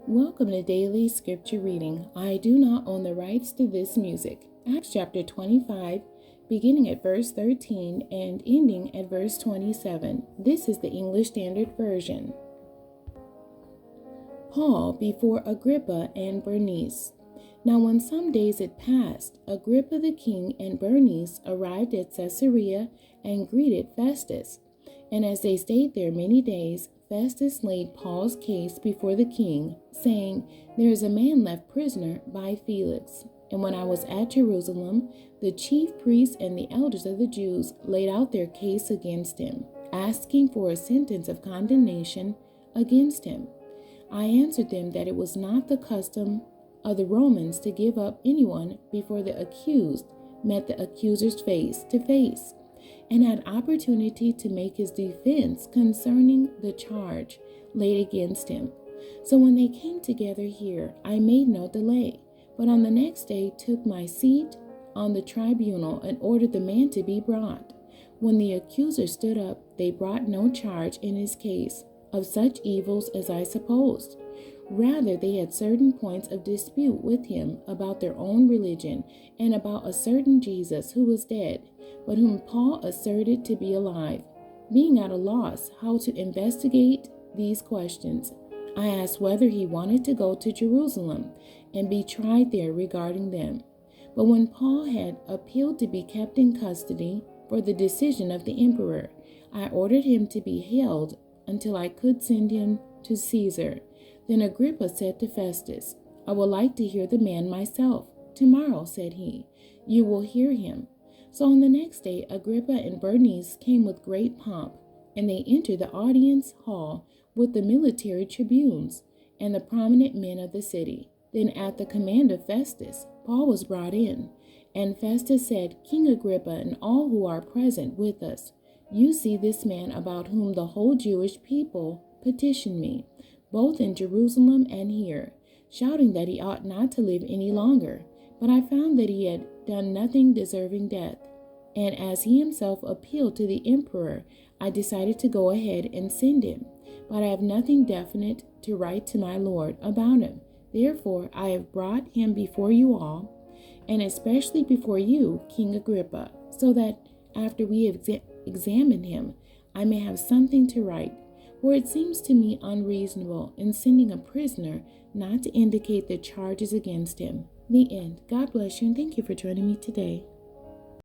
Welcome to Daily Scripture Reading. I do not own the rights to this music. Acts chapter 25, beginning at verse 13 and ending at verse 27. This is the English Standard Version. Paul before Agrippa and Bernice. Now when some days had passed, Agrippa the king and Bernice arrived at Caesarea and greeted Festus. And as they stayed there many days, Festus laid Paul's case before the king, saying, "There is a man left prisoner by Felix." And when I was at Jerusalem, the chief priests and the elders of the Jews laid out their case against him, asking for a sentence of condemnation against him. I answered them that it was not the custom of the Romans to give up anyone before the accused met the accuser's face to face, and had opportunity to make his defense concerning the charge laid against him. So when they came together here, I made no delay, but on the next day took my seat on the tribunal and ordered the man to be brought. When the accuser stood up, they brought no charge in his case of such evils as I supposed. Rather, they had certain points of dispute with him about their own religion and about a certain Jesus who was dead, but whom Paul asserted to be alive. Being at a loss how to investigate these questions, I asked whether he wanted to go to Jerusalem and be tried there regarding them. But when Paul had appealed to be kept in custody for the decision of the emperor, I ordered him to be held until I could send him to Caesar. Then Agrippa said to Festus, "I would like to hear the man myself." "Tomorrow," said he, "you will hear him." So on the next day, Agrippa and Bernice came with great pomp, and they entered the audience hall with the military tribunes and the prominent men of the city. Then at the command of Festus, Paul was brought in. And Festus said, "King Agrippa and all who are present with us, you see this man about whom the whole Jewish people petitioned me, both in Jerusalem and here, shouting that he ought not to live any longer. But I found that he had done nothing deserving death. And as he himself appealed to the emperor, I decided to go ahead and send him. But I have nothing definite to write to my lord about him. Therefore, I have brought him before you all, and especially before you, King Agrippa, so that after we have examined him, I may have something to write. For it seems to me unreasonable in sending a prisoner not to indicate the charges against him." The end. God bless you, and thank you for joining me today.